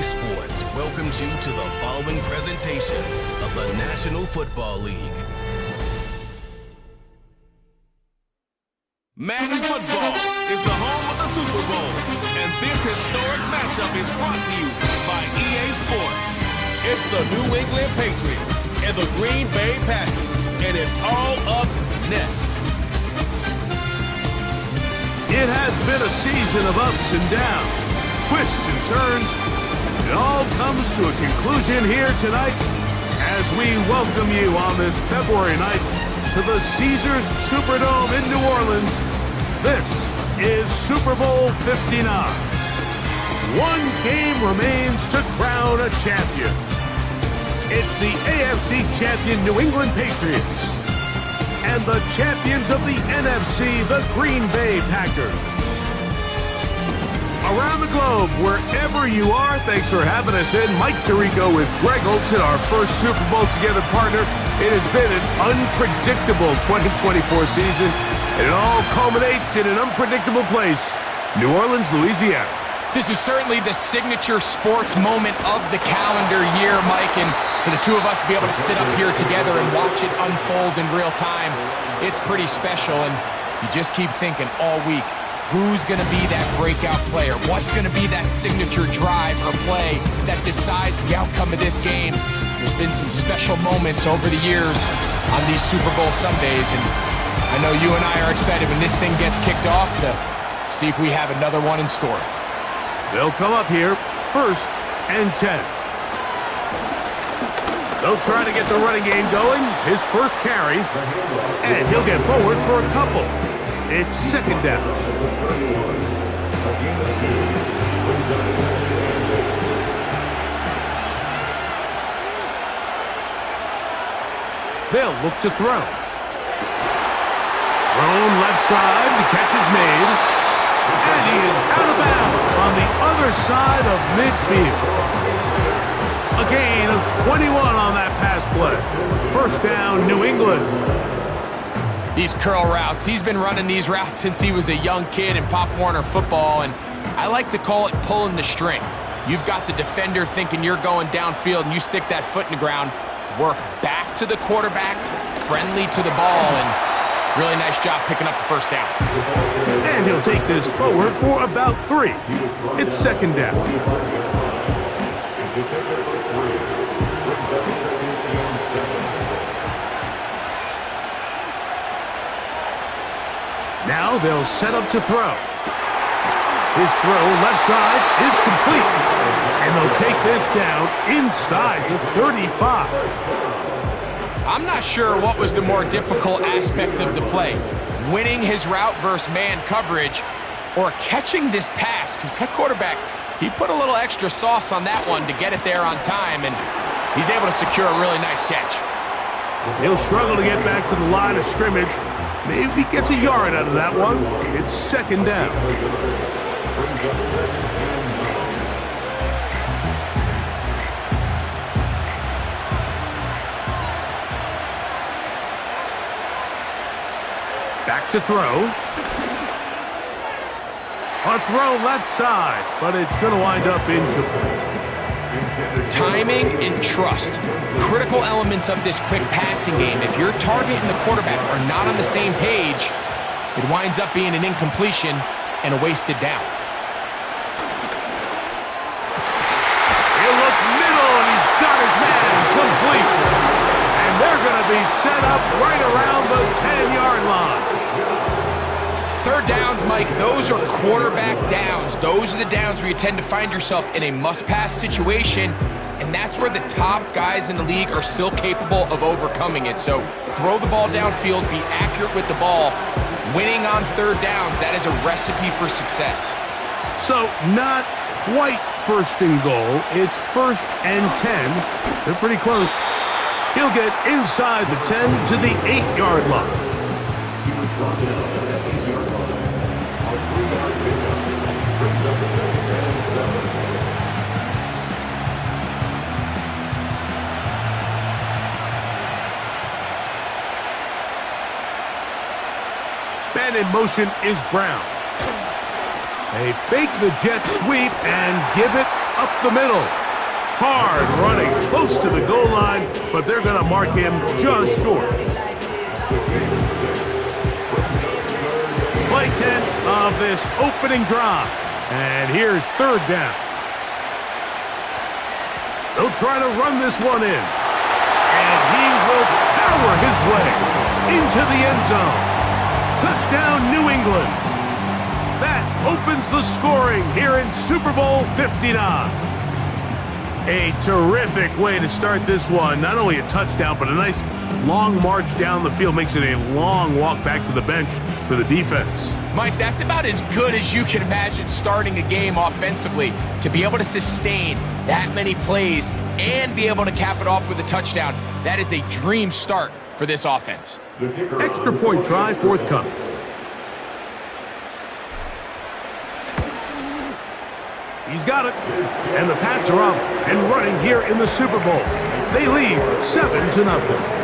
Sports welcomes you to the following presentation of the National Football League. Madden football is the home of the Super Bowl, and this historic matchup is brought to you by EA Sports. It's the New England Patriots and the Green Bay Packers, and it's all up next. It has been a season of ups and downs, twists and turns. It all comes to a conclusion here tonight as we welcome you on this February night to the Caesars Superdome in New Orleans. This is Super Bowl XXXI. One game remains to crown a champion. It's the AFC champion New England Patriots and the champions of the NFC, the Green Bay Packers. Around the globe, wherever you are, thanks for having us in. Mike Tirico with Greg Olson, our first Super Bowl together partner. It has been an unpredictable 2024 season, and it all culminates in an unpredictable place, New Orleans, Louisiana. This is certainly the signature sports moment of the calendar year, Mike, and for the two of us to be able to sit up here together and watch it unfold in real time, it's pretty special, and you just keep thinking all week, who's going to be that breakout player? What's going to be that signature drive or play that decides the outcome of this game? There's been some special moments over the years on these Super Bowl Sundays, and I know you and I are excited when this thing gets kicked off to see if we have another one in store. They'll come up here, 1st and 10. They'll try to get the running game going. His first carry, and he'll get forward for a couple. It's 2nd down. They'll look to throw. Thrown left side, the catch is made. And he is out of bounds on the other side of midfield. A gain of 21 on that pass play. 1st down, New England. These curl routes, he's been running these routes since he was a young kid in Pop Warner football, and I like to call it pulling the string. You've got the defender thinking you're going downfield, and you stick that foot in the ground, work back to the quarterback, friendly to the ball, and really nice job picking up the 1st down. And he'll take this forward for about 3. It's 2nd down. Now they'll set up to throw. His throw left side is complete. And they'll take this down inside the 35. I'm not sure what was the more difficult aspect of the play, winning his route versus man coverage or catching this pass, because that quarterback, he put a little extra sauce on that one to get it there on time, and he's able to secure a really nice catch. He'll struggle to get back to the line of scrimmage. Maybe gets a yard out of that one. It's 2nd down. Back to throw. A throw left side, but it's going to wind up incomplete. Timing and trust, critical elements of this quick passing game. If your target and the quarterback are not on the same page, it winds up being an incompletion and a wasted down. He'll look middle, and he's got his man complete. And they're going to be set up right around the 10-yard line. 3rd downs, Mike, those are quarterback downs. Those are the downs where you tend to find yourself in a must-pass situation, and that's where the top guys in the league are still capable of overcoming it. So throw the ball downfield, be accurate with the ball. Winning on 3rd downs, that is a recipe for success. So not quite 1st and goal. It's 1st and 10. They're pretty close. He'll get inside the 10 to the 8-yard line. Man in motion is Brown. They fake the jet sweep and give it up the middle. Hard running close to the goal line, but they're going to mark him just short. Play 10 of this opening drive. And here's third down. They'll try to run this one in. And he will power his way into the end zone. Touchdown, New England. That opens the scoring here in Super Bowl 59. A terrific way to start this one. Not only a touchdown, but a nice long march down the field. Makes it a long walk back to the bench for the defense. Mike, that's about as good as you can imagine starting a game offensively. To be able to sustain that many plays and be able to cap it off with a touchdown, that is a dream start for this offense. Extra point try forthcoming. He's got it. And the Pats are off and running here in the Super Bowl. They lead 7-0.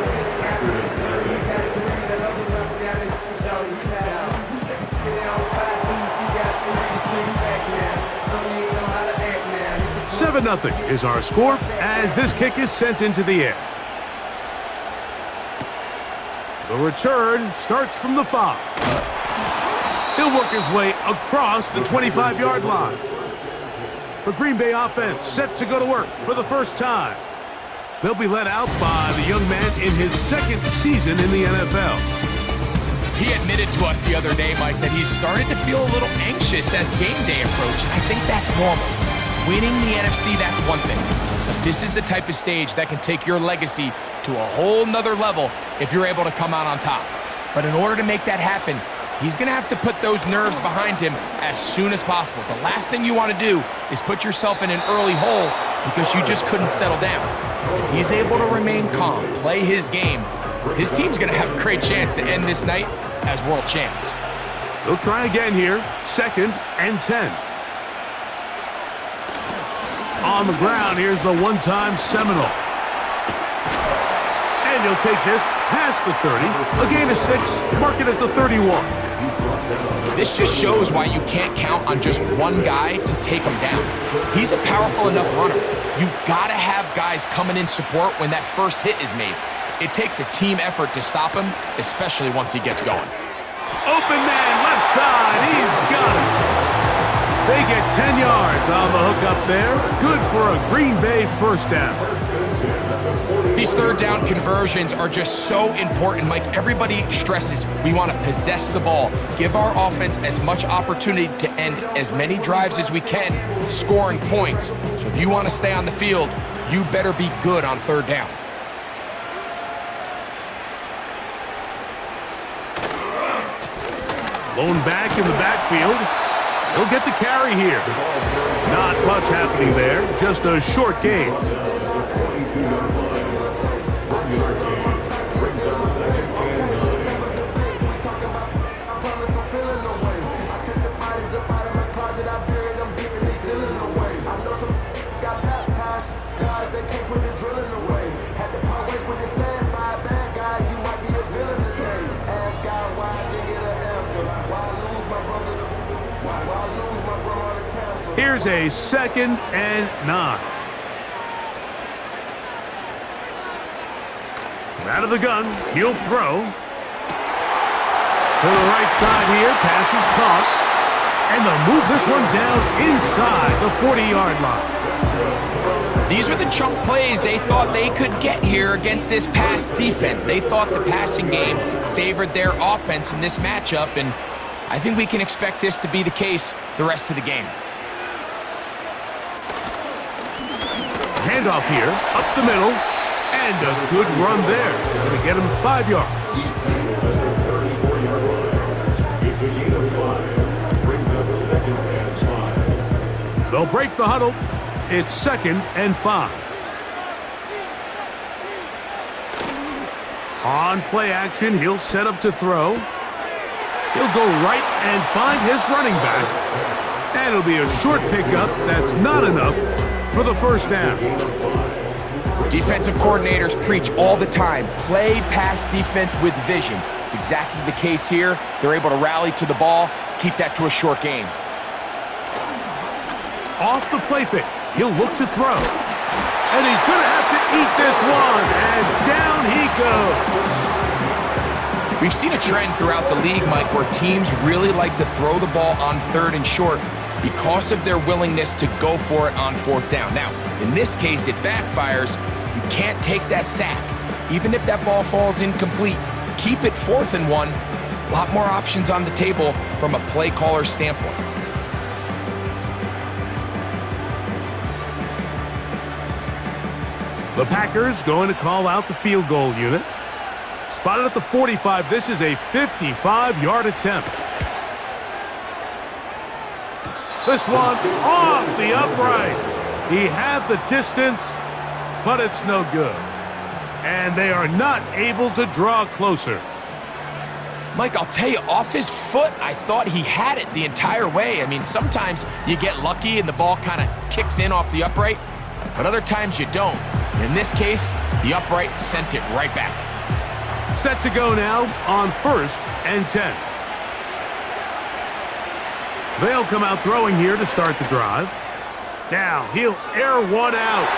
Nothing is our score as this kick is sent into the air. The return starts from the 5. He'll work his way across the 25-yard line. The Green Bay offense set to go to work for the first time. They'll be led out by the young man in his second season in the NFL. He admitted to us the other day, Mike, that he's started to feel a little anxious as game day approaches. I think that's normal. Winning the NFC, that's one thing. But this is the type of stage that can take your legacy to a whole nother level if you're able to come out on top. But in order to make that happen, he's going to have to put those nerves behind him as soon as possible. The last thing you want to do is put yourself in an early hole because you just couldn't settle down. If he's able to remain calm, play his game, his team's going to have a great chance to end this night as world champs. They'll try again here, 2nd and 10. On the ground, here's the one-time Seminole. And he'll take this past the 30, a gain of 6, mark it at the 31. This just shows why you can't count on just one guy to take him down. He's a powerful enough runner. You gotta have guys coming in support when that first hit is made. It takes a team effort to stop him, especially once he gets going. Open man, left side, he's got it. They get 10 yards on the hook up there. Good for a Green Bay first down. These third down conversions are just so important, Mike. Everybody stresses we want to possess the ball, give our offense as much opportunity to end as many drives as we can, scoring points. So if you want to stay on the field, you better be good on third down. Blown back in the backfield. He'll get the carry here. Not much happening there, just a short game. Here's a 2nd and 9. From out of the gun, he'll throw. To the right side here, pass is caught. And they'll move this one down inside the 40-yard line. These are the chunk plays they thought they could get here against this pass defense. They thought the passing game favored their offense in this matchup, and I think we can expect this to be the case the rest of the game. Handoff here, up the middle, and a good run there. Going to get him 5 yards. They'll break the huddle. It's 2nd and 5. On play action, he'll set up to throw. He'll go right and find his running back. And it'll be a short pickup. That's not enough for the first down. Defensive coordinators preach all the time, play pass defense with vision. It's exactly the case here. They're able to rally to the ball, keep that to a short game. Off the play fake, He'll look to throw. And he's going to have to eat this one, and down he goes. We've seen a trend throughout the league, Mike, where teams really like to throw the ball on 3rd and short because of their willingness to go for it on 4th down. Now, in this case, it backfires. You can't take that sack. Even if that ball falls incomplete, keep it 4th and 1. A lot more options on the table from a play caller standpoint. The Packers going to call out the field goal unit. Spotted at the 45. This is a 55-yard attempt. This one off the upright. He had the distance, but it's no good. And they are not able to draw closer. Mike, I'll tell you, off his foot, I thought he had it the entire way. I mean, sometimes you get lucky and the ball kind of kicks in off the upright, but other times you don't. In this case, the upright sent it right back. Set to go now on 1st and 10. They'll come out throwing here to start the drive. Now he'll air one out.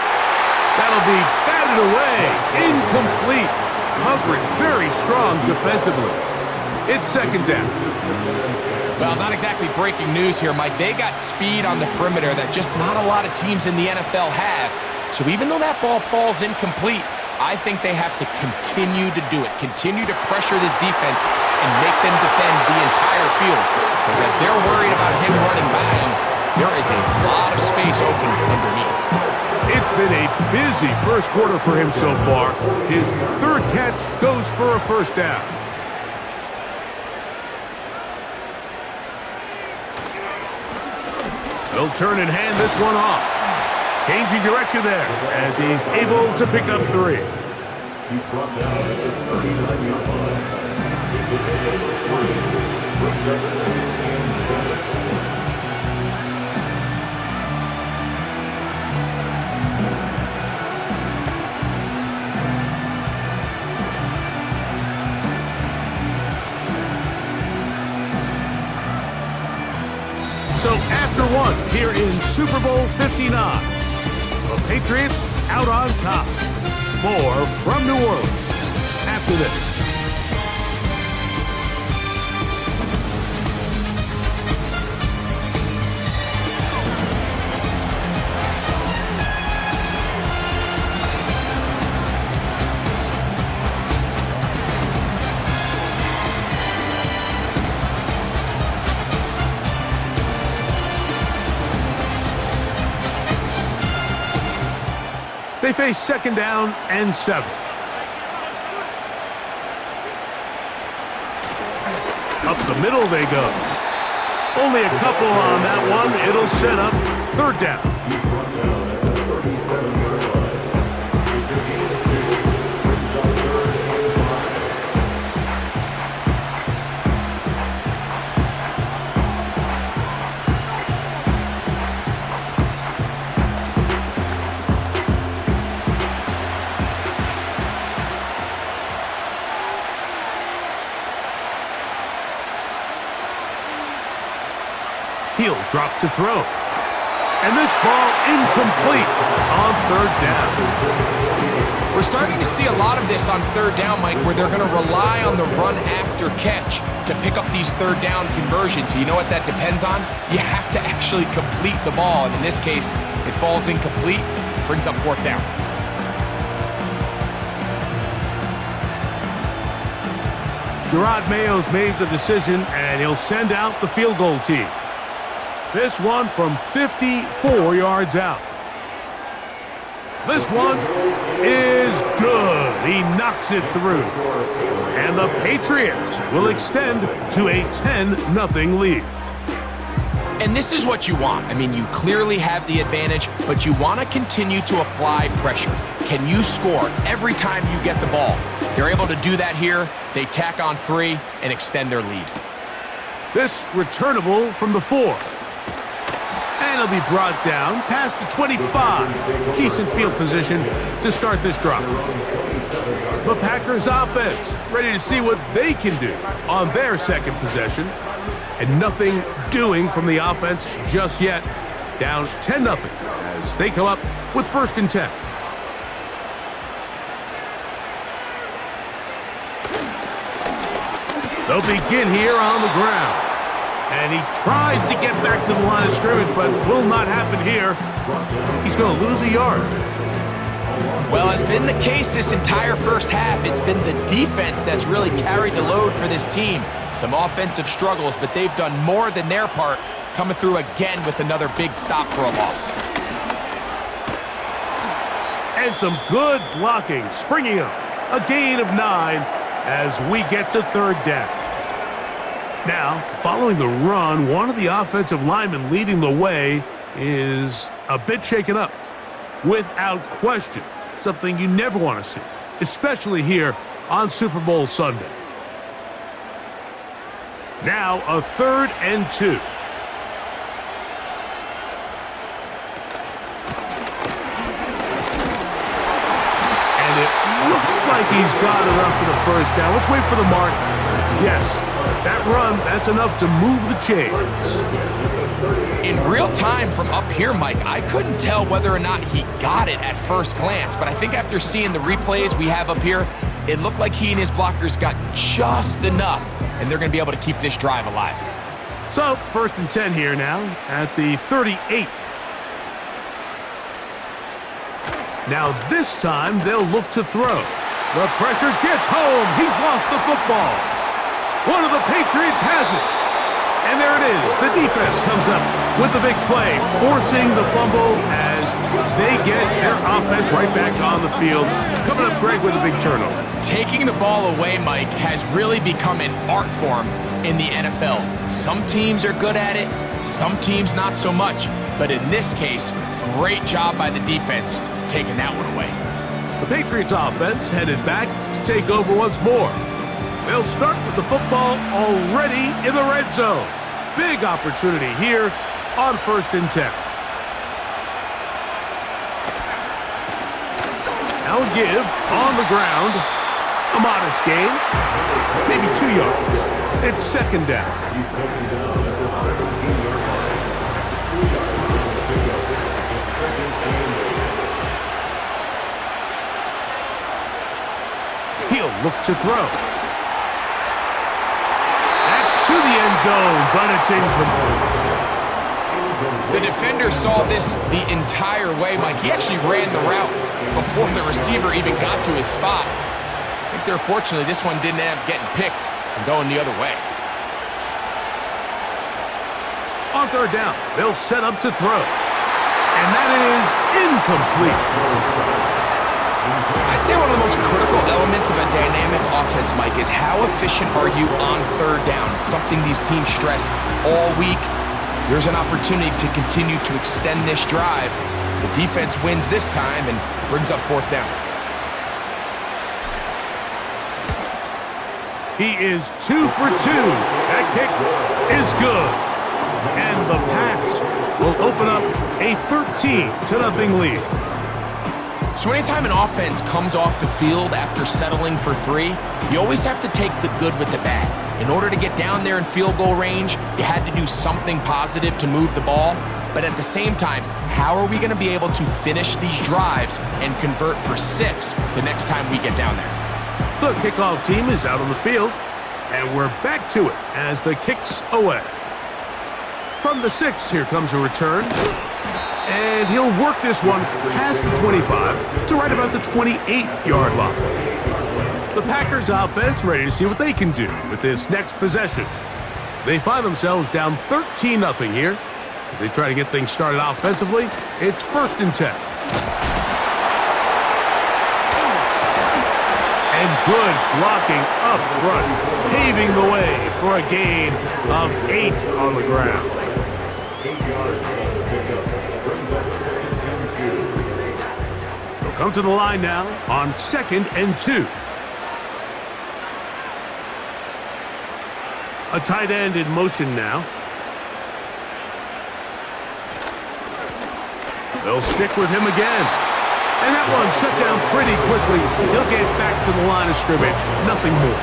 That'll be batted away. Incomplete. Coverage very strong defensively. It's 2nd down. Well, not exactly breaking news here, Mike. They got speed on the perimeter that just not a lot of teams in the NFL have. So even though that ball falls incomplete, I think they have to continue to do it. Continue to pressure this defense and make them defend the entire field. Because as they're worried about him running by them, there is a lot of space open underneath. It's been a busy first quarter for him so far. His 3rd catch goes for a 1st down. They'll turn and hand this one off. Changing direction there as he's able to pick up 3. He's brought down at the 39-yard line. It's a pickup of 3. Brings up 2nd and 7. So after one, here in Super Bowl 59, the Patriots out on top. More from New Orleans after this. They face 2nd down and 7. Up the middle they go. Only a couple on that one. It'll set up 3rd down. He's brought down at the 37-yard line. It's a gain of 2. Brings up 3rd and 5. He'll drop to throw. And this ball incomplete on 3rd down. We're starting to see a lot of this on 3rd down, Mike, where they're going to rely on the run after catch to pick up these 3rd down conversions. You know what that depends on? You have to actually complete the ball. And in this case, it falls incomplete, brings up 4th down. Gerard Mayo's made the decision, and he'll send out the field goal team. This one from 54 yards out. This one is good. He knocks it through. And the Patriots will extend to a 10-0 lead. And this is what you want. I mean, you clearly have the advantage, but you want to continue to apply pressure. Can you score every time you get the ball? They're able to do that here. They tack on 3 and extend their lead. This returnable from the 4. And it'll be brought down past the 25. Decent field position to start this drive. The Packers offense ready to see what they can do on their 2nd possession. And nothing doing from the offense just yet. down 10-0 as they come up with 1st and 10. They'll begin here on the ground. And he tries to get back to the line of scrimmage, but will not happen here. He's going to lose a yard. Well, as been the case this entire first half, it's been the defense that's really carried the load for this team. Some offensive struggles, but they've done more than their part, coming through again with another big stop for a loss. And some good blocking, springing up. A gain of 9 as we get to 3rd down. Now, following the run, one of the offensive linemen leading the way is a bit shaken up. Without question, something you never want to see, especially here on Super Bowl Sunday. Now, a 3rd and 2. And it looks like he's got enough for the 1st down. Let's wait for the mark. Yes, that run, that's enough to move the chains. In real time from up here, Mike, I couldn't tell whether or not he got it at first glance, but I think after seeing the replays we have up here, it looked like he and his blockers got just enough, and they're going to be able to keep this drive alive. So, 1st and 10 here now at the 38. Now this time, they'll look to throw. The pressure gets home. He's lost the football. One of the Patriots has it. And there it is. The defense comes up with the big play, forcing the fumble as they get their offense right back on the field. Coming up, Greg, with a big turnover. Taking the ball away, Mike, has really become an art form in the NFL. Some teams are good at it, some teams not so much. But in this case, great job by the defense taking that one away. The Patriots offense headed back to take over once more. They'll start with the football already in the red zone. Big opportunity here on 1st and 10. Now a give on the ground. A modest gain. Maybe 2 yards. It's 2nd down. He'll look to throw. To the end zone, but it's incomplete. The defender saw this the entire way, Mike. He actually ran the route before the receiver even got to his spot. I think they're fortunately this one didn't end up getting picked and going the other way. On 3rd down, they'll set up to throw. And that is incomplete. I'd say one of the most critical elements of a dynamic offense, Mike, is how efficient are you on 3rd down. It's something these teams stress all week. There's an opportunity to continue to extend this drive. The defense wins this time and brings up 4th down. He is 2 for 2. That kick is good. And the Pats will open up a 13-0 lead. So anytime an offense comes off the field after settling for 3, you always have to take the good with the bad. In order to get down there in field goal range, you had to do something positive to move the ball. But at the same time, how are we going to be able to finish these drives and convert for 6 the next time we get down there? The kickoff team is out on the field, and we're back to it as the kick's away. From the 6, here comes a return. And he'll work this one past the 25 to right about the 28-yard line. The Packers offense ready to see what they can do with this next possession. They find themselves down 13-0 here. As they try to get things started offensively, it's 1st and 10. And good blocking up front, paving the way for a gain of 8 on the ground. 8 yards on the pickup. They'll come to the line now on 2nd and 2. A tight end in motion now. They'll stick with him again. And that one shut down pretty quickly. He'll get back to the line of scrimmage. Nothing more.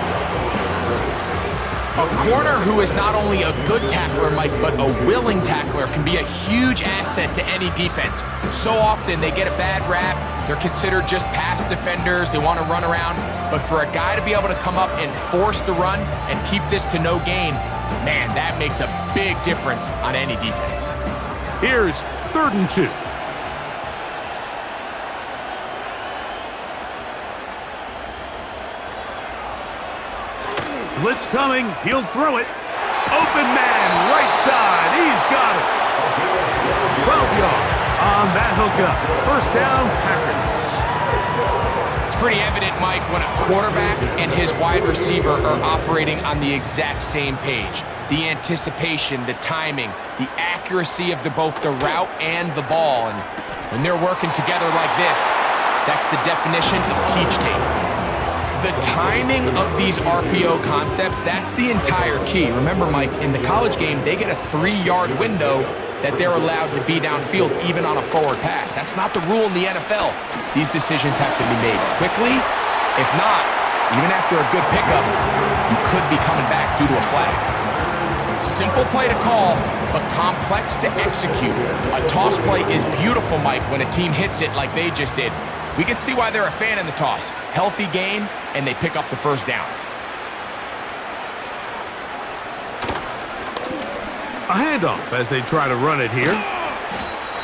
A corner who is not only a good tackler, Mike, but a willing tackler can be a huge asset to any defense. So often they get a bad rap. They're considered just pass defenders. They want to run around. But for a guy to be able to come up and force the run and keep this to no gain, man, that makes a big difference on any defense. Here's 3rd and 2. Blitz coming. He'll throw it. Open man, right side. He's got it. 12 yards on that hookup. 1st down, Packers. It's pretty evident, Mike, when a quarterback and his wide receiver are operating on the exact same page. The anticipation, the timing, the accuracy of both the route and the ball. And when they're working together like this, that's the definition of teach tape. The timing of these RPO concepts, that's the entire key. Remember, Mike, in the college game, they get a 3-yard window that they're allowed to be downfield even on a forward pass. That's not the rule in the NFL. These decisions have to be made quickly. If not, even after a good pickup, you could be coming back due to a flag. Simple play to call, but complex to execute. A toss play is beautiful, Mike, when a team hits it like they just did. We can see why they're a fan in the toss. Healthy game, and they pick up the 1st down. A handoff as they try to run it here.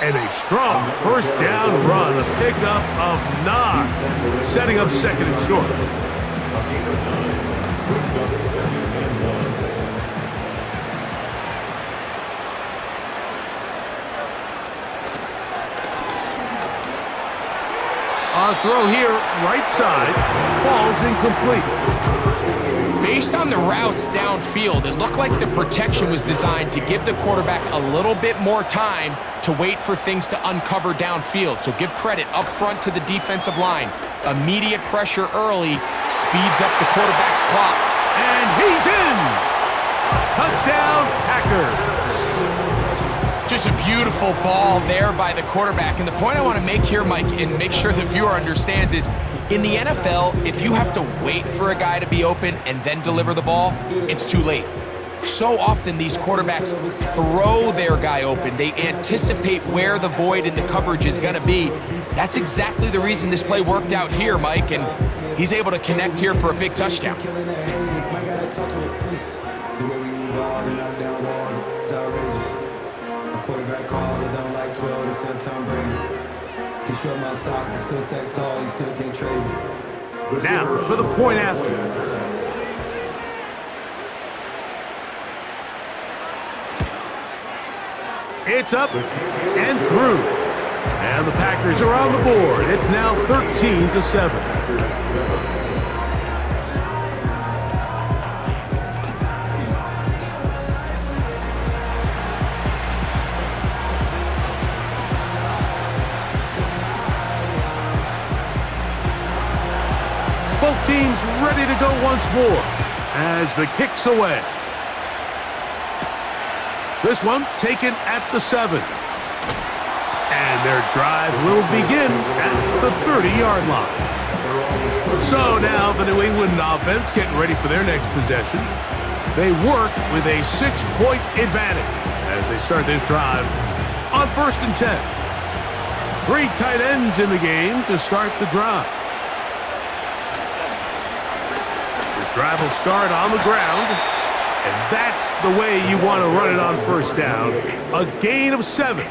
And a strong 1st down run, a pickup of 9, setting up 2nd and short. On a throw here, right side, falls incomplete. Based on the routes downfield, it looked like the protection was designed to give the quarterback a little bit more time to wait for things to uncover downfield. So give credit up front to the defensive line. Immediate pressure early speeds up the quarterback's clock. And he's in! Touchdown, Packers! Just a beautiful ball there by the quarterback. And the point I want to make here, Mike, and make sure the viewer understands is, in the NFL, if you have to wait for a guy to be open and then deliver the ball, it's too late. So often these quarterbacks throw their guy open. They anticipate where the void in the coverage is going to be. That's exactly the reason this play worked out here, Mike, and he's able to connect here for a big touchdown. Quarterback calls, I don't like 12, except Tom Brady. Can show my stock, but still stack tall, you still can't trade me. Now for the point after. It's up and through. And the Packers are on the board. It's now 13-7. Both teams ready to go once more as the kick's away. This one taken at the 7. And their drive will begin at the 30-yard line. So now the New England offense getting ready for their next possession. They work with a 6-point advantage as they start this drive on 1st and 10. 3 tight ends in the game to start the drive. Drive will start on the ground, and that's the way you want to run it on 1st down. A gain of 7.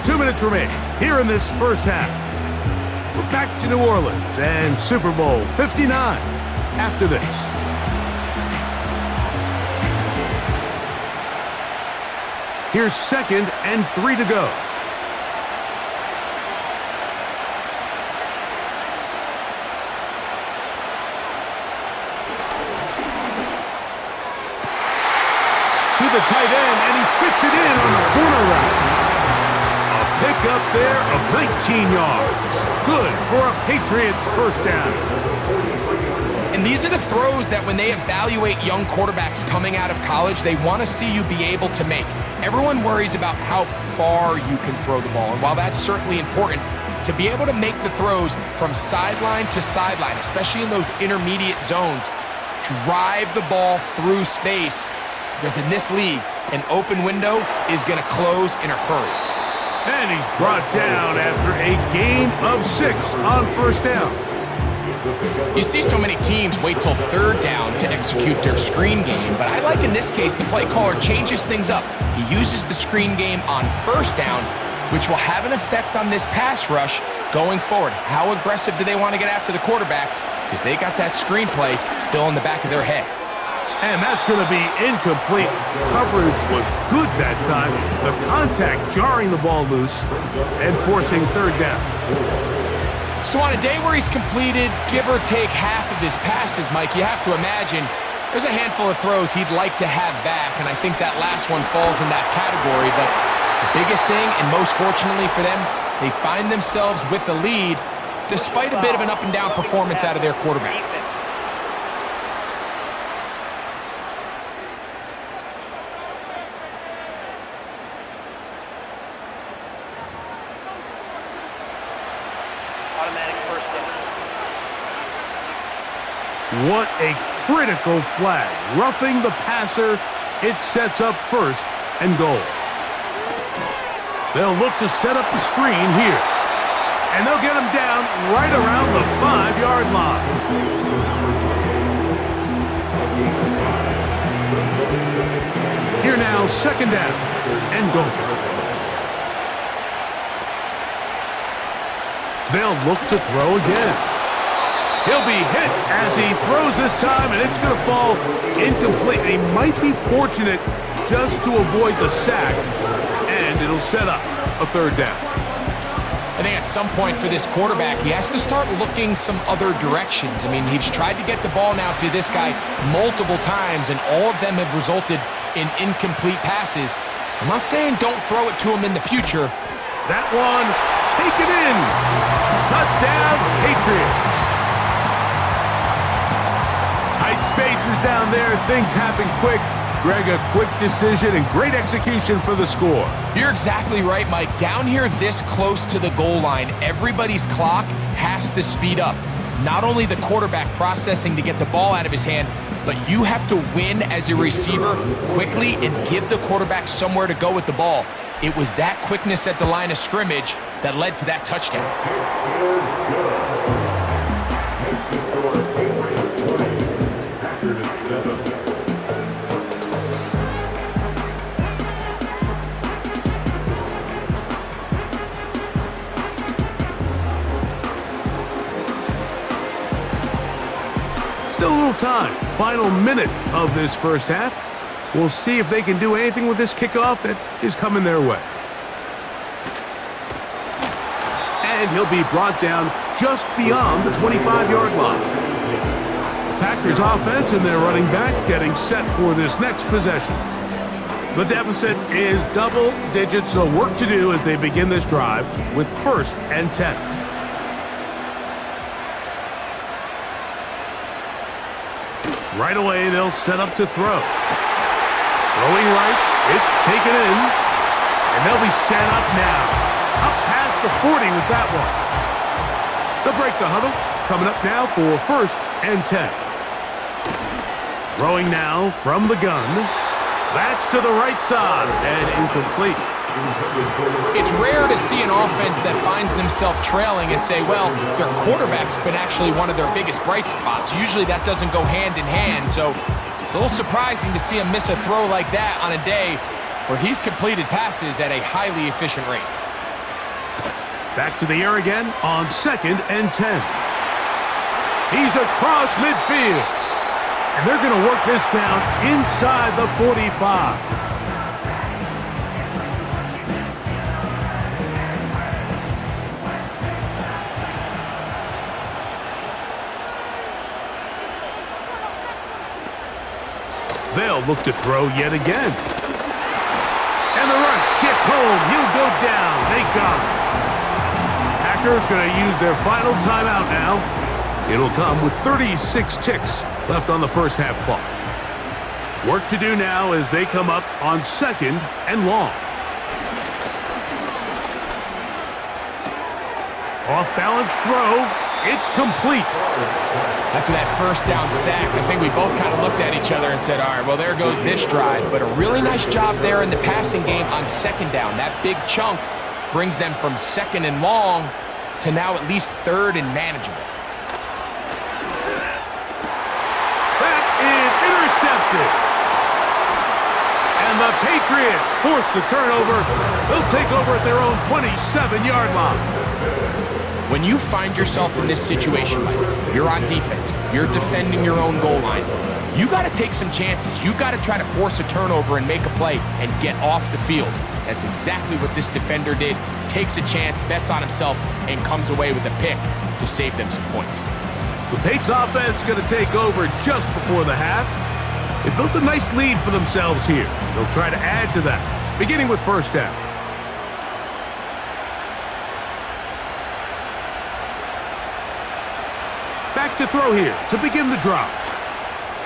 Two minutes remain here in this 1st half. We're back to New Orleans and Super Bowl 59 after this. Here's 2nd and 3 to go. To the tight end, and he fits it in on the corner route. A pickup there of 19 yards. Good for a Patriots 1st down. And these are the throws that when they evaluate young quarterbacks coming out of college, they want to see you be able to make. Everyone worries about how far you can throw the ball. And while that's certainly important, to be able to make the throws from sideline to sideline, especially in those intermediate zones, drive the ball through space. Because in this league, an open window is going to close in a hurry. And he's brought down after a gain of 6 on first down. You see so many teams wait till third down to execute their screen game, but I like in this case the play caller changes things up. He uses the screen game on first down, which will have an effect on this pass rush going forward. How aggressive do they want to get after the quarterback? Because they got that screenplay still in the back of their head. And that's going to be incomplete. Coverage was good that time. The contact jarring the ball loose and forcing third down. So on a day where he's completed, give or take half of his passes, Mike, you have to imagine there's a handful of throws he'd like to have back, and I think that last one falls in that category. But the biggest thing, and most fortunately for them, they find themselves with the lead despite a bit of an up-and-down performance out of their quarterback. What a critical flag. Roughing the passer, it sets up first and goal. They'll look to set up the screen here. And they'll get him down right around the 5-yard line. Here now, second down and goal. They'll look to throw again. He'll be hit as he throws this time, and it's going to fall incomplete. He might be fortunate just to avoid the sack, and it'll set up a third down. I think at some point for this quarterback, he has to start looking some other directions. I mean, he's tried to get the ball now to this guy multiple times, and all of them have resulted in incomplete passes. I'm not saying don't throw it to him in the future. That one, taken in. Touchdown, Patriots. Tight spaces down there. Things happen quick. Greg, a quick decision and great execution for the score. You're exactly right, Mike. Down here this close to the goal line, everybody's clock has to speed up. Not only the quarterback processing to get the ball out of his hand, but you have to win as a receiver quickly and give the quarterback somewhere to go with the ball. It was that quickness at the line of scrimmage that led to that touchdown. Still a little time. Final minute of this first half. We'll see if they can do anything with this kickoff that is coming their way. And he'll be brought down just beyond the 25-yard line. The Packers offense and their running back getting set for this next possession. The deficit is double digits, so work to do as they begin this drive with 1st and 10. Right away, they'll set up to throw. Throwing right, it's taken in, and they'll be set up now. Up past the 40 with that one. They'll break the huddle, coming up now for 1st and 10. Throwing now from the gun. That's to the right side, and incomplete. It's rare to see an offense that finds themselves trailing and say, well, their quarterback's been actually one of their biggest bright spots. Usually that doesn't go hand in hand, so it's a little surprising to see him miss a throw like that on a day where he's completed passes at a highly efficient rate. Back to the air again on 2nd and 10. He's across midfield, and they're going to work this down inside the 45. They'll look to throw yet again. And the rush gets home. He'll go down. They got him. Packers going to use their final timeout now. It'll come with 36 ticks left on the first half clock. Work to do now as they come up on 2nd and long. Off-balance throw. It's complete. After that first down sack, I think we both kind of looked at each other and said, all right, well, there goes this drive. But a really nice job there in the passing game on 2nd down. That big chunk brings them from 2nd and long to now at least 3rd and manageable. That is intercepted. And the Patriots force the turnover. They'll take over at their own 27-yard line. When you find yourself in this situation, Mike, you're on defense, you're defending your own goal line, you got to take some chances. You got to try to force a turnover and make a play and get off the field. That's exactly what this defender did. Takes a chance, bets on himself, and comes away with a pick to save them some points. The Patriots offense going to take over just before the half. They built a nice lead for themselves here. They'll try to add to that, beginning with first down. Back to throw here to begin the drive.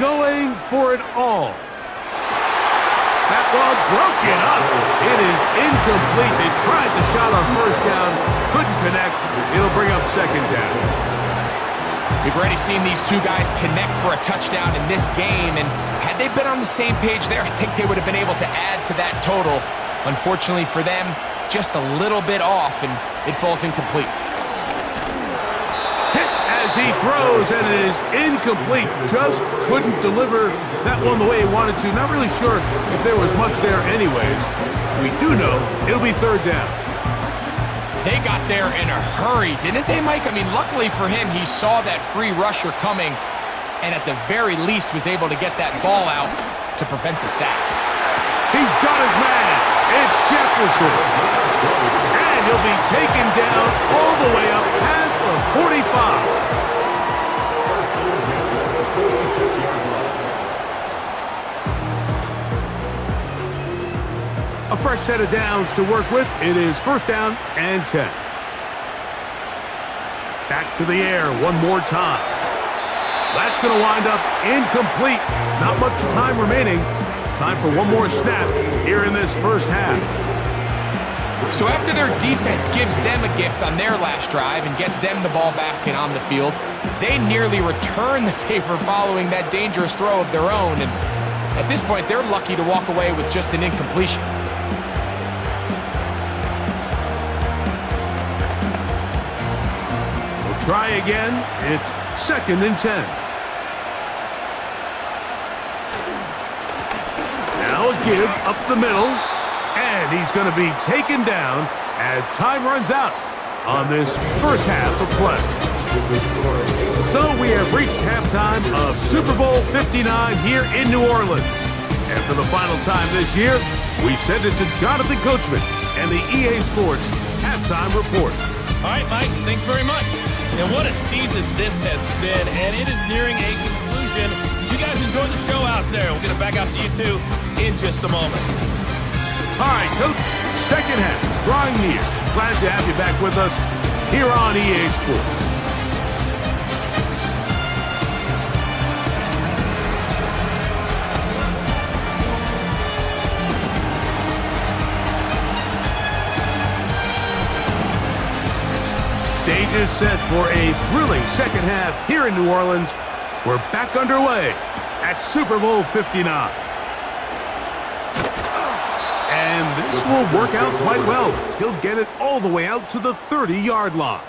Going for it all. That ball broken up. It is incomplete. They tried the shot on first down, couldn't connect. It'll bring up 2nd down. We've already seen these two guys connect for a touchdown in this game, and had they been on the same page there, I think they would have been able to add to that total. Unfortunately for them, just a little bit off, and it falls incomplete. Hit as he throws, and it is incomplete. Just couldn't deliver that one the way he wanted to. Not really sure if there was much there anyways. We do know it'll be 3rd down. They got there in a hurry, didn't they, Mike? I mean, luckily for him, he saw that free rusher coming and at the very least was able to get that ball out to prevent the sack. He's got his man. It's Jefferson. And he'll be taken down all the way up past the 45. A fresh set of downs to work with. It is 1st down and 10. Back to the air one more time. That's going to wind up incomplete. Not much time remaining. Time for one more snap here in this first half. So after their defense gives them a gift on their last drive and gets them the ball back and on the field, they nearly return the favor following that dangerous throw of their own. And at this point, they're lucky to walk away with just an incompletion. Try again. It's 2nd and 10. Now a give up the middle. And he's going to be taken down as time runs out on this first half of play. So we have reached halftime of Super Bowl 59 here in New Orleans. And for the final time this year, we send it to Jonathan Coachman and the EA Sports Halftime Report. All right, Mike, thanks very much. And what a season this has been, and it is nearing a conclusion. You guys enjoy the show out there. We'll get it back out to you two in just a moment. All right, Coach, second half, drawing near. Glad to have you back with us here on EA Sports. Stage is set for a thrilling second half here in New Orleans. We're back underway at Super Bowl 59. And this will work out quite well. He'll get it all the way out to the 30-yard line.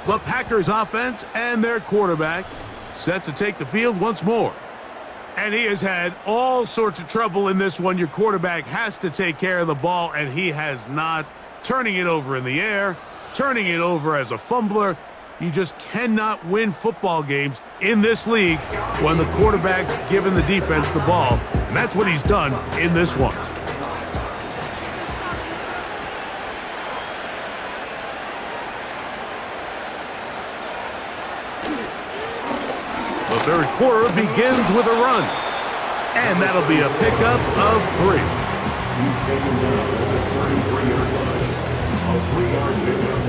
The Packers offense and their quarterback set to take the field once more. And he has had all sorts of trouble in this one. Your quarterback has to take care of the ball, and he has not. Turning it over in the air, turning it over as a fumbler. You just cannot win football games in this league when the quarterback's giving the defense the ball. And that's what he's done in this one. The third quarter begins with a run. And that'll be a pickup of 3. He's taken down at the 33-yard line. A 3-yard pickup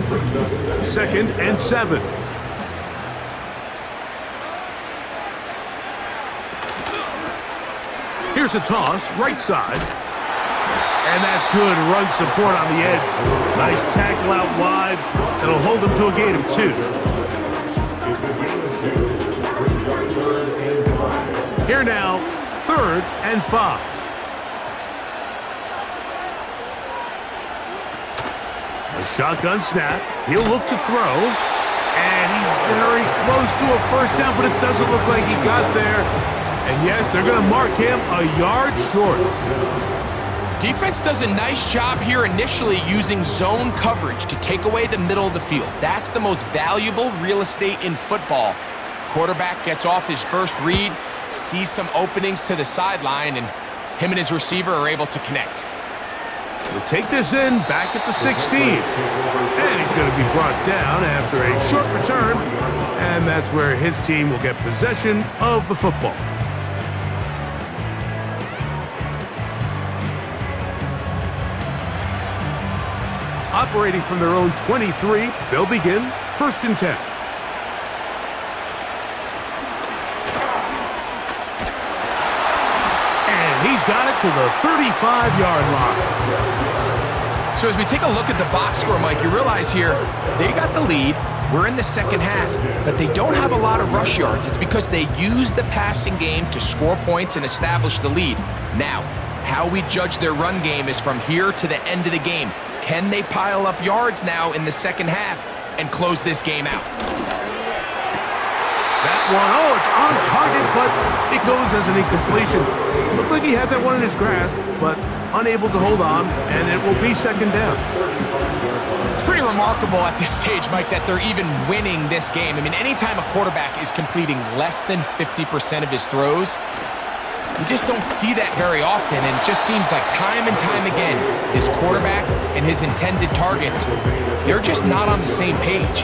brings up 2nd and 7. Here's a toss, right side. And that's good run support on the edge. Nice tackle out wide. It'll hold them to a gain of 2. Here now, 3rd and 5. A shotgun snap. He'll look to throw. And he's very close to a first down, but it doesn't look like he got there. And yes, they're going to mark him a yard short. Defense does a nice job here initially using zone coverage to take away the middle of the field. That's the most valuable real estate in football. Quarterback gets off his first read, sees some openings to the sideline, and him and his receiver are able to connect. We'll take this in back at the 16. And he's going to be brought down after a short return. And that's where his team will get possession of the football. Operating from their own 23, they'll begin 1st and 10. He's got it to the 35-yard line. So as we take a look at the box score, Mike, you realize here they got the lead. We're in the second half, but they don't have a lot of rush yards. It's because they use the passing game to score points and establish the lead. Now, how we judge their run game is from here to the end of the game. Can they pile up yards now in the second half and close this game out? That one, oh, it's on target, but it goes as an incompletion. Looked like he had that one in his grasp, but unable to hold on, and it will be 2nd down. It's pretty remarkable at this stage, Mike, that they're even winning this game. I mean, anytime a quarterback is completing less than 50% of his throws, you just don't see that very often, and it just seems like time and time again, his quarterback and his intended targets, they're just not on the same page.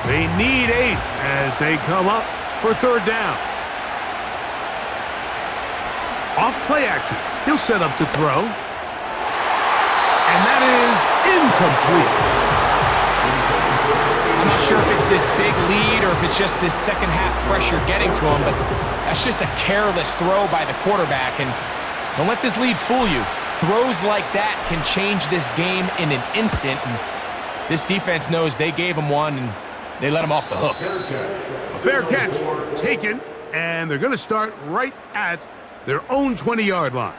They need 8 as they come up for 3rd down. Off play action. He'll set up to throw. And that is incomplete. I'm not sure if it's this big lead or if it's just this second half pressure getting to him, but that's just a careless throw by the quarterback. And don't let this lead fool you. Throws like that can change this game in an instant. And this defense knows they gave him one, and they let him off the hook. A fair catch taken, and they're going to start right at their own 20-yard line.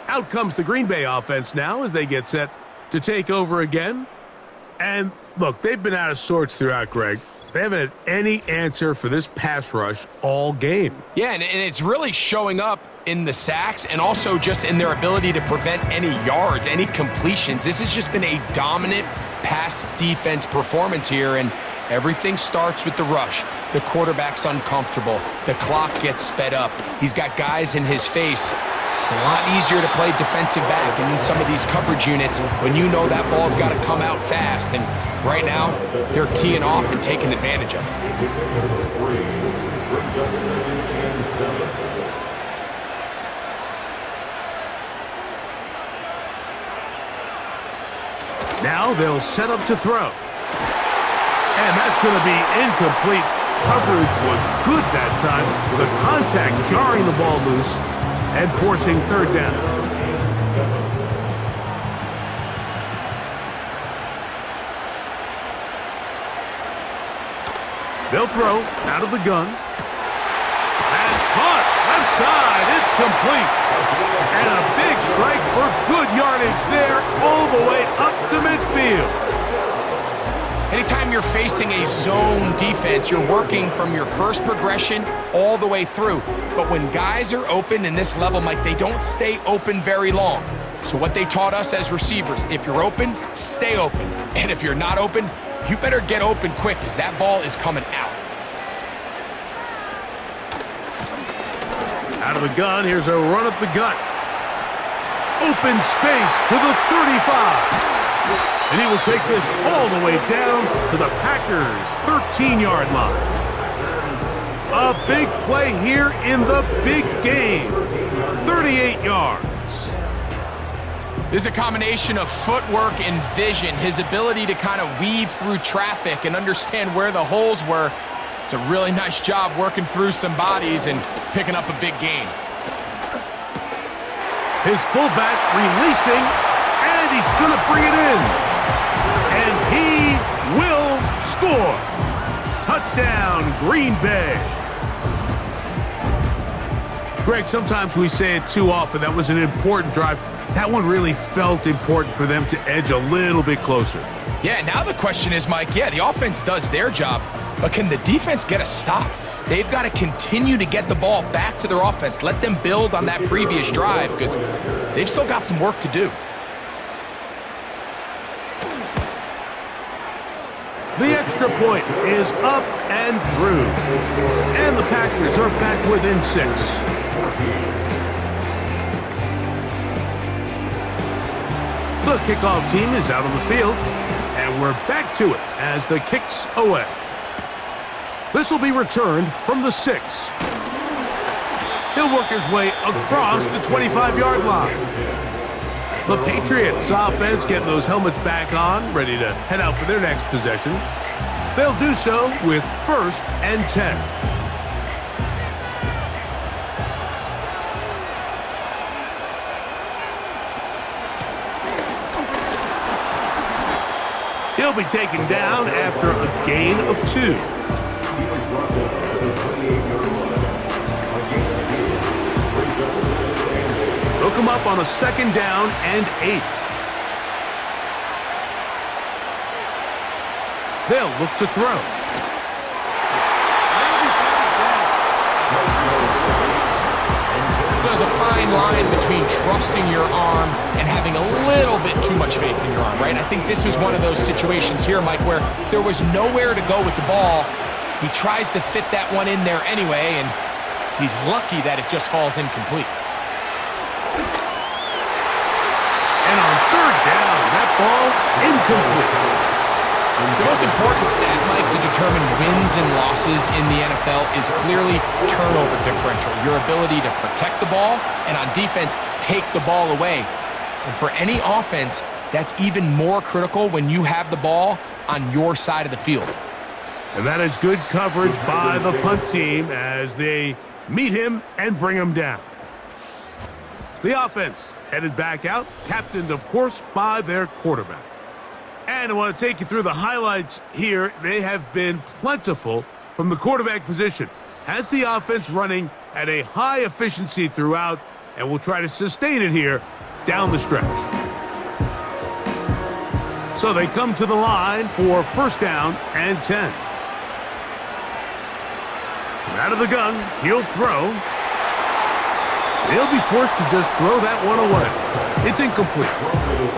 Out comes the Green Bay offense now as they get set to take over again. And look, they've been out of sorts throughout, Greg. They haven't had any answer for this pass rush all game. Yeah, and it's really showing up in the sacks and also just in their ability to prevent any yards, any completions. This has just been a dominant pass defense performance here, and everything starts with the rush. The quarterback's uncomfortable. The clock gets sped up. He's got guys in his face. It's a lot easier to play defensive back, and in some of these coverage units, when you know that ball's got to come out fast, and right now, they're teeing off and taking advantage of it. Now they'll set up to throw. And that's going to be incomplete. Coverage was good that time. The contact jarring the ball loose and forcing 3rd down. They'll throw out of the gun. That's caught. Left side. It's complete. And a big strike for good yardage there all the way up to midfield. Anytime you're facing a zone defense, you're working from your first progression all the way through. But when guys are open in this level, Mike, they don't stay open very long. So what they taught us as receivers, if you're open, stay open. And if you're not open, you better get open quick because that ball is coming out. Out of the gun, here's a run up the gut. Open space to the 35. And he will take this all the way down to the Packers' 13-yard line. A big play here in the big game. 38 yards. This is a combination of footwork and vision, his ability to kind of weave through traffic and understand where the holes were. It's a really nice job working through some bodies and picking up a big gain. His fullback releasing, and he's going to bring it in. And he will score. Touchdown, Green Bay. Greg, sometimes we say it too often. That was an important drive. That one really felt important for them to edge a little bit closer. Yeah, now the question is, Mike, the offense does their job, but can the defense get a stop? They've got to continue to get the ball back to their offense. Let them build on that previous drive because they've still got some work to do. The extra point is up and through. And the Packers are back within 6. The kickoff team is out on the field, and we're back to it as the kick's away. This will be returned from the 6. He'll work his way across the 25-yard line. The Patriots offense getting those helmets back on, ready to head out for their next possession. They'll do so with 1st and 10. He'll be taken down after a gain of 2. They'll come up on a 2nd down and 8. They'll look to throw. There's a fine line between trusting your arm and having a little bit too much faith in your arm, right? I think this was one of those situations here, Mike, where there was nowhere to go with the ball. He tries to fit that one in there anyway, and he's lucky that it just falls incomplete. And on 3rd down, that ball incomplete. The most important stat, Mike, to determine wins and losses in the NFL is clearly turnover differential, your ability to protect the ball and on defense, take the ball away. And for any offense, that's even more critical when you have the ball on your side of the field. And that is good coverage by the punt team as they meet him and bring him down. The offense headed back out, captained, of course, by their quarterback. And I want to take you through the highlights here. They have been plentiful from the quarterback position. Has the offense running at a high efficiency throughout, and we'll try to sustain it here down the stretch. So they come to the line for 1st down and 10. From out of the gun, he'll throw. He'll be forced to just throw that one away. It's incomplete.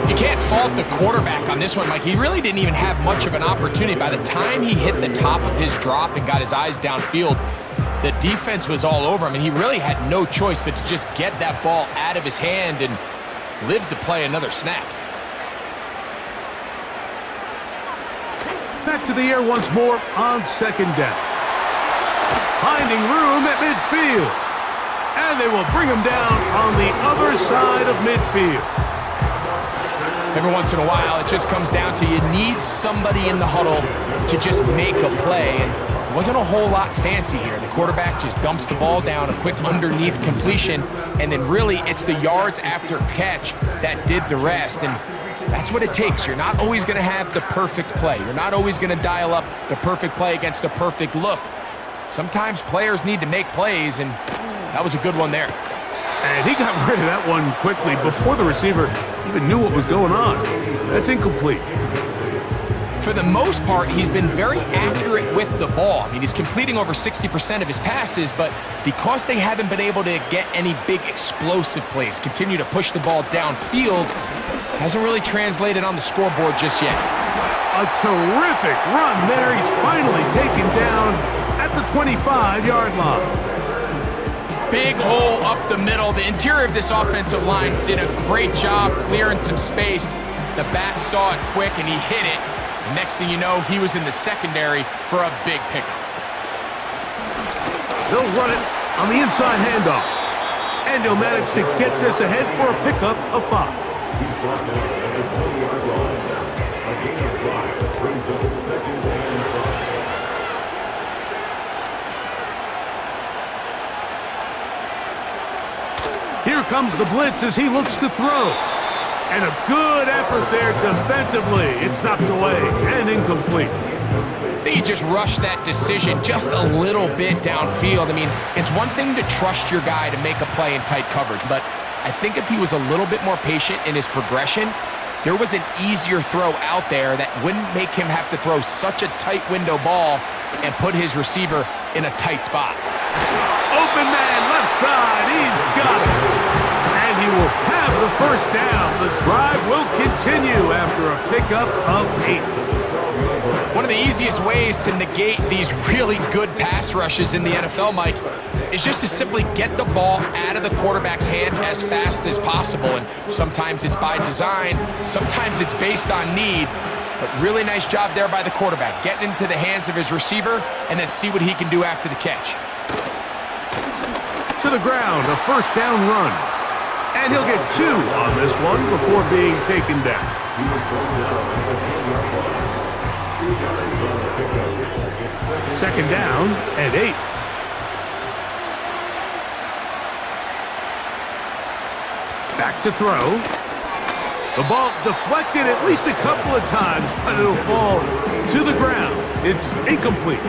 You can't fault the quarterback on this one, Mike. He really didn't even have much of an opportunity. By the time he hit the top of his drop and got his eyes downfield, the defense was all over him, and he really had no choice but to just get that ball out of his hand and live to play another snap. Back to the air once more on 2nd down. Finding room at midfield. And they will bring him down on the other side of midfield. Every once in a while, it just comes down to you need somebody in the huddle to just make a play. And it wasn't a whole lot fancy here. The quarterback just dumps the ball down, a quick underneath completion, and then really it's the yards after catch that did the rest. And that's what it takes. You're not always going to have the perfect play. You're not always going to dial up the perfect play against the perfect look. Sometimes players need to make plays, and that was a good one there. And he got rid of that one quickly before the receiver even knew what was going on. That's incomplete. For the most part, he's been very accurate with the ball. I mean, he's completing over 60% of his passes, but because they haven't been able to get any big explosive plays, continue to push the ball downfield, hasn't really translated on the scoreboard just yet. A terrific run there. He's finally taken down at the 25-yard line. Big hole up the middle. The interior of this offensive line did a great job clearing some space. The back saw it quick, and he hit it. The next thing you know, he was in the secondary for a big pickup. They'll run it on the inside handoff. And he'll manage to get this ahead for a pickup of 5. He's brought down at the 20-yard line. A gain of 5 brings up a 2nd and 5. Here comes the blitz as he looks to throw. And a good effort there defensively. It's knocked away and incomplete. I think he just rushed that decision just a little bit downfield. I mean, it's one thing to trust your guy to make a play in tight coverage, but I think if he was a little bit more patient in his progression, there was an easier throw out there that wouldn't make him have to throw such a tight window ball and put his receiver in a tight spot. Open man, left side, he's got it. And he will have the first down. The drive will continue after a pickup of 8. One of the easiest ways to negate these really good pass rushes in the NFL, Mike, is just to simply get the ball out of the quarterback's hand as fast as possible. And sometimes it's by design, sometimes it's based on need. But really nice job there by the quarterback, getting into the hands of his receiver and then see what he can do after the catch. To the ground, a first down run. And he'll get 2 on this one before being taken down. He was brought down at the 10-yard line. 2 yards on the pickup. It's 2nd down and 8. Back to throw. The ball deflected at least a couple of times, but it'll fall to the ground. It's incomplete.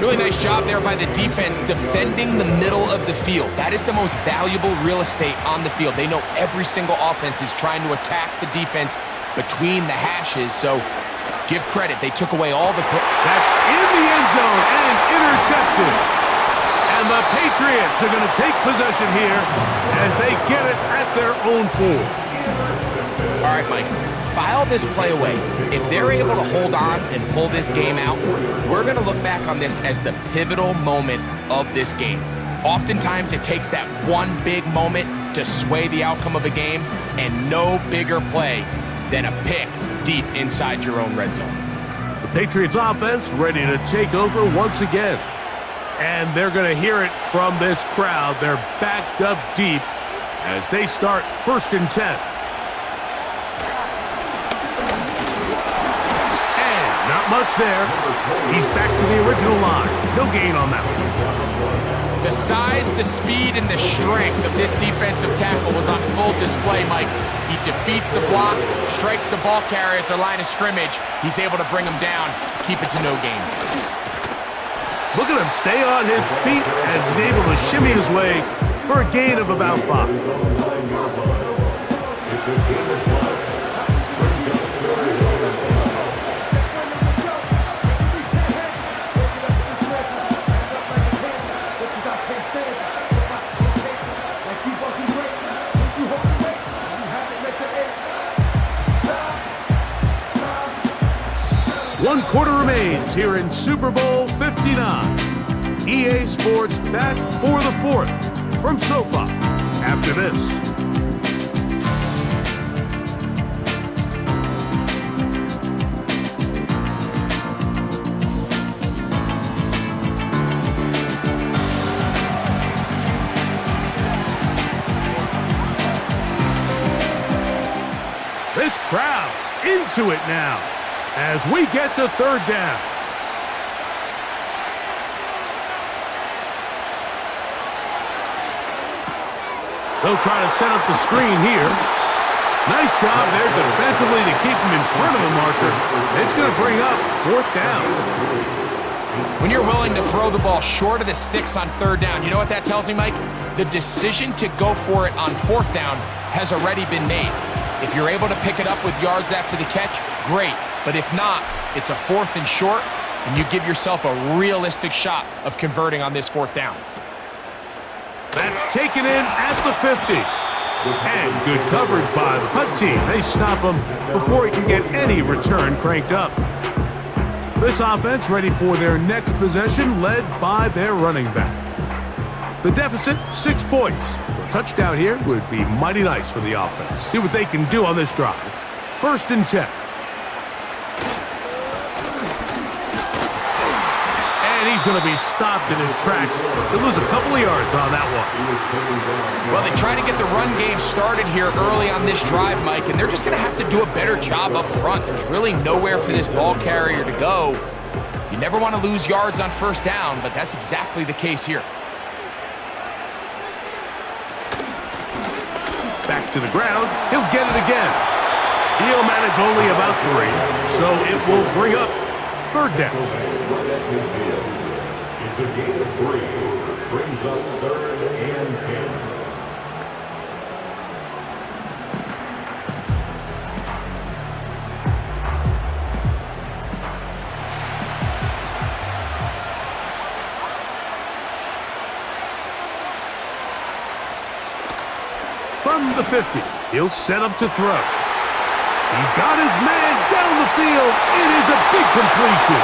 Really nice job there by the defense defending the middle of the field. That is the most valuable real estate on the field. They know every single offense is trying to attack the defense between the hashes, so give credit. They took away all the... That's in the end zone and intercepted. And the Patriots are going to take possession here as they get it at their own 4. All right, Mike, file this play away. If they're able to hold on and pull this game out, we're going to look back on this as the pivotal moment of this game. Oftentimes, it takes that one big moment to sway the outcome of a game, and no bigger play than a pick deep inside your own red zone. The Patriots offense ready to take over once again. And they're going to hear it from this crowd. They're backed up deep as they start 1st and 10. And not much there. He's back to the original line. No gain on that one. The size, the speed, and the strength of this defensive tackle was on full display, Mike. He defeats the block, strikes the ball carrier at the line of scrimmage. He's able to bring him down, keep it to no gain. Look at him stay on his feet as he's able to shimmy his way for a gain of about 5. One quarter remains here in Super Bowl 59. EA Sports back for the 4th from SoFi after this. This crowd into it now as we get to 3rd down. They'll try to set up the screen here. Nice job there defensively to keep him in front of the marker. It's going to bring up 4th down. When you're willing to throw the ball short of the sticks on 3rd down, you know what that tells me, Mike? The decision to go for it on 4th down has already been made. If you're able to pick it up with yards after the catch, great. But if not, it's a 4th and short, and you give yourself a realistic shot of converting on this 4th down. That's taken in at the 50. And good coverage by the punt team. They stop him before he can get any return cranked up. This offense ready for their next possession, led by their running back. The deficit, 6 points. A touchdown here would be mighty nice for the offense. See what they can do on this drive. 1st and 10. And he's going to be stopped in his tracks. He'll lose a couple of yards on that one. Well, they try to get the run game started here early on this drive, Mike, and they're just going to have to do a better job up front. There's really nowhere for this ball carrier to go. You never want to lose yards on first down, but that's exactly the case here. Back to the ground. He'll get it again. He'll manage only about 3, so it will bring up third down. It's a gain of 3. Brings up 3rd and 10. From the 50, he'll set up to throw. He's got his man down the field. It is a big completion.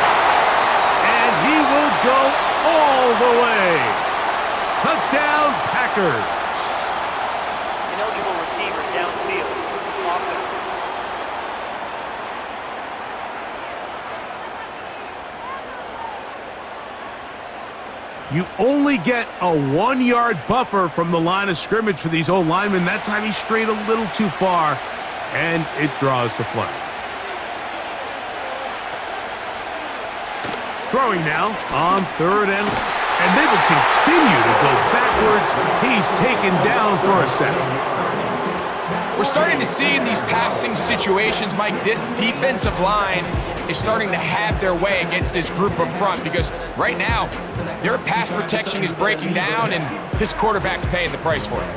And he will go all the way. Touchdown, Packers. Ineligible receiver downfield. Offense. You only get a 1-yard buffer from the line of scrimmage for these old linemen. That time he strayed a little too far, and it draws the flag. Throwing now on 3rd and they will continue to go backwards. He's taken down for a sack. We're starting to see in these passing situations, Mike, this defensive line is starting to have their way against this group up front because right now, their pass protection is breaking down and this quarterback's paying the price for it.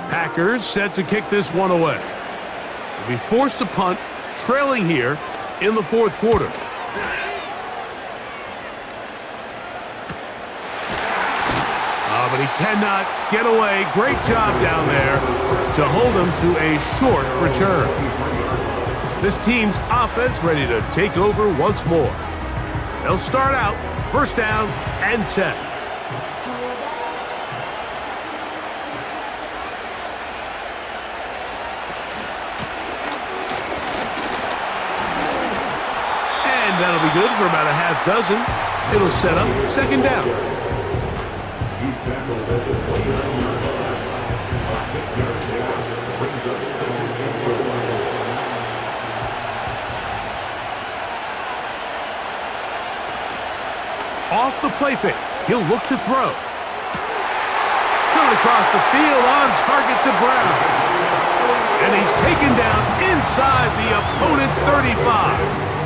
Packers set to kick this one away. They'll be forced to punt, trailing here in the 4th quarter. But he cannot get away. Great job down there to hold him to a short return. This team's offense ready to take over once more. They'll start out 1st down and 10. And that'll be good for about a half dozen. It'll set up 2nd down. He's tackled at the 29-yard line. A 6-yard tackle brings up 2nd and 4. Off the play fake, he'll look to throw. Going across the field on target to Brown. And he's taken down inside the opponent's 35.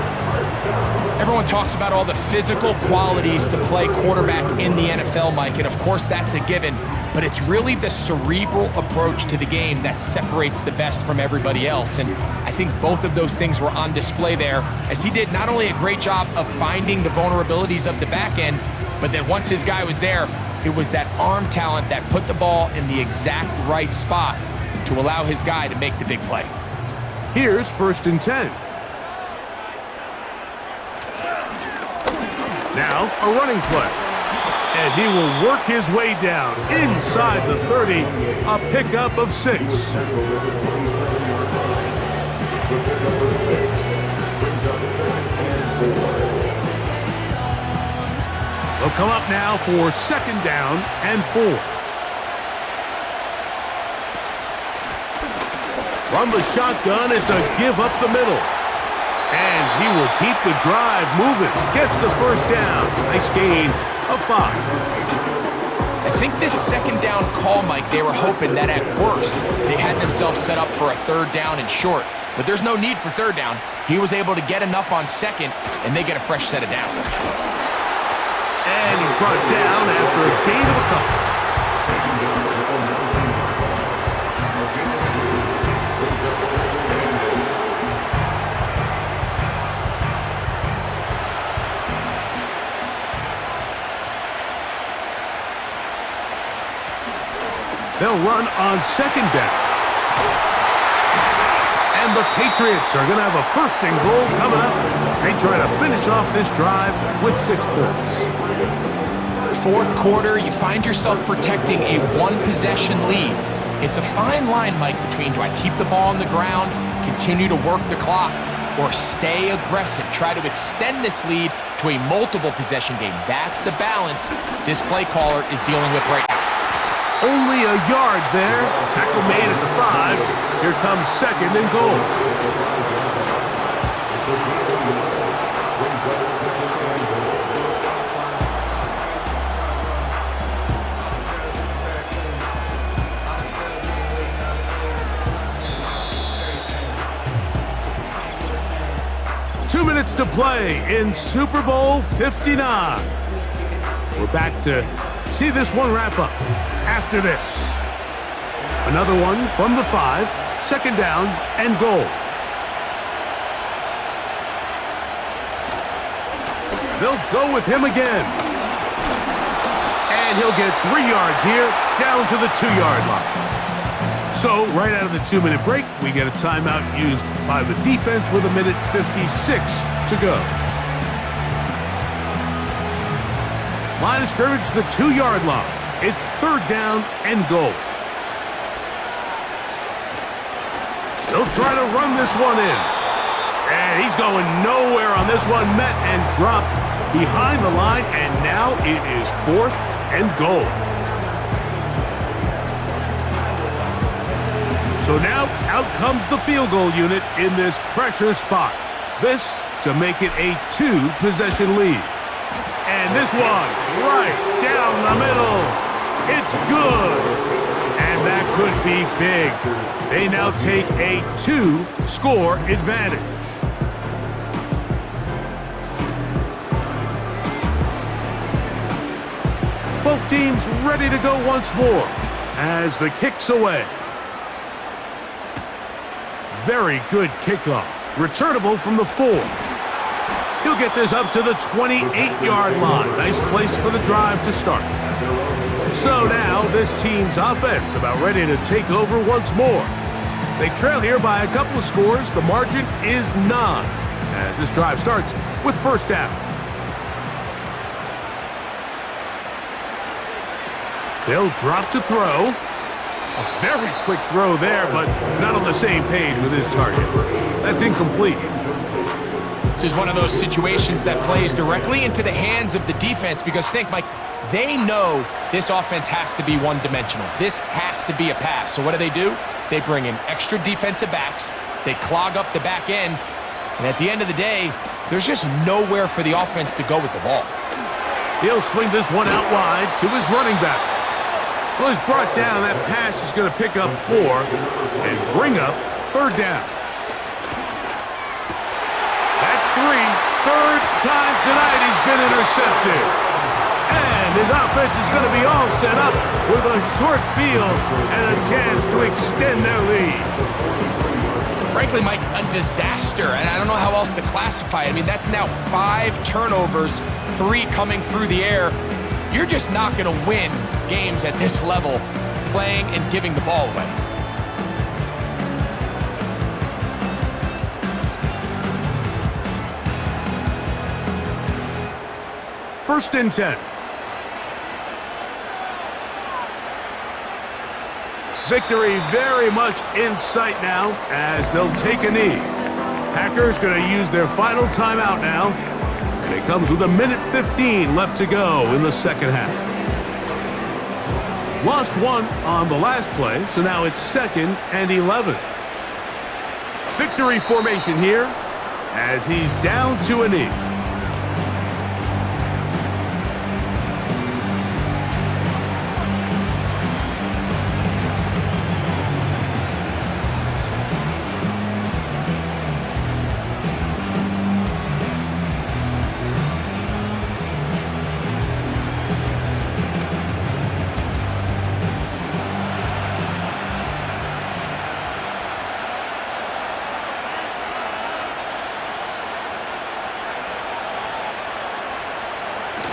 Everyone talks about all the physical qualities to play quarterback in the NFL, Mike, and of course that's a given, but it's really the cerebral approach to the game that separates the best from everybody else, and I think both of those things were on display there, as he did not only a great job of finding the vulnerabilities of the back end, but then once his guy was there, it was that arm talent that put the ball in the exact right spot to allow his guy to make the big play. Here's 1st and 10. Now, a running play. And he will work his way down inside the 30, a pickup of 6. They'll come up now for 2nd down and 4. From the shotgun, it's a give up the middle. And he will keep the drive moving. Gets the 1st down. Nice gain of 5. I think this 2nd down call, Mike, they were hoping that at worst they had themselves set up for a 3rd down and short. But there's no need for 3rd down. He was able to get enough on 2nd, and they get a fresh set of downs. And he's brought down after a gain of a couple. They'll run on 2nd down. And the Patriots are going to have a 1st and goal coming up. They try to finish off this drive with 6 points. 4th quarter, you find yourself protecting a 1-possession lead. It's a fine line, Mike, between do I keep the ball on the ground continue to work the clock, or stay aggressive, try to extend this lead to a multiple possession game. That's the balance this play caller is dealing with right now. Only a yard there. Tackle made at the 5. Here comes 2nd and goal. To play in Super Bowl 59. We're back to see this one wrap up after this. Another one from the 5, 2nd down and goal. They'll go with him again. And he'll get 3 yards here, down to the 2-yard line. So, right out of the 2-minute break, we get a timeout used by the defense with 1:56 to go. Line of scrimmage, the 2-yard line. It's 3rd down and goal. They'll try to run this one in. And he's going nowhere on this one. Met and dropped behind the line, and now it is 4th and goal. So now, out comes the field goal unit in this pressure spot. This to make it a 2-possession lead. And this one, right down the middle. It's good. And that could be big. They now take a 2-score advantage. Both teams ready to go once more as the kick's away. Very good kickoff. Returnable from the 4. He'll get this up to the 28-yard line. Nice place for the drive to start. So now this team's offense about ready to take over once more. They trail here by a couple of scores. The margin is 9 as this drive starts with 1st down. They'll drop to throw. A very quick throw there, but not on the same page with his target. That's incomplete. This is one of those situations that plays directly into the hands of the defense because think, Mike, they know this offense has to be one-dimensional. This has to be a pass. So what do? They bring in extra defensive backs. They clog up the back end. And at the end of the day, there's just nowhere for the offense to go with the ball. He'll swing this one out wide to his running back. Well, he's brought down. That pass is going to pick up 4 and bring up 3rd down. That's 3. 3rd time tonight he's been intercepted. And his offense is going to be all set up with a short field and a chance to extend their lead. Frankly, Mike, a disaster, and I don't know how else to classify it. I mean, that's now 5 turnovers, 3 coming through the air. You're just not going to win games at this level playing and giving the ball away. First and 10. Victory very much in sight now as they'll take a knee. Packers going to use their final timeout now. And it comes with 1:15 left to go in the 2nd half. Lost 1 on the last play, so now it's 2nd and 11. Victory formation here as he's down to a knee.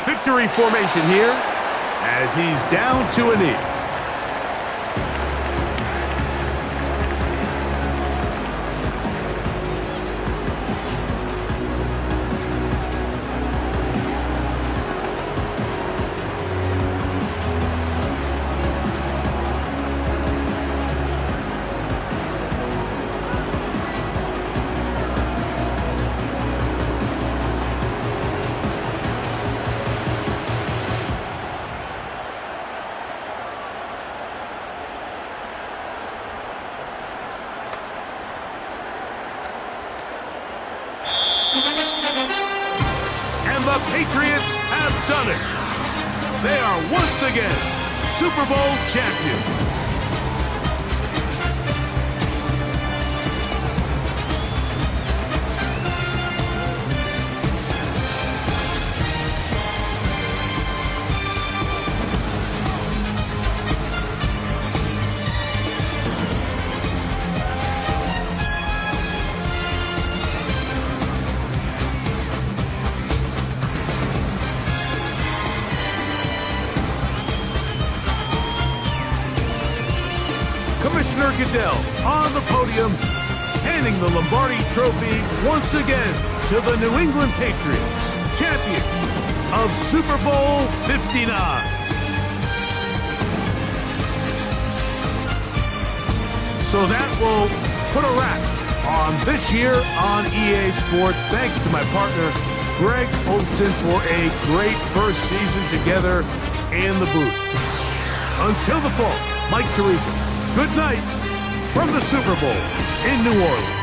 Victory formation here as he's down to a knee. and the Patriots have done it. They are once again Super Bowl champions. Commissioner Goodell on the podium, handing the Lombardi Trophy once again to the New England Patriots, champions of Super Bowl 59. So that will put a wrap on this year on EA Sports. Thanks to my partner, Greg Olson, for a great first season together in the booth. Until the fall, Mike Tirico. Good night from the Super Bowl in New Orleans.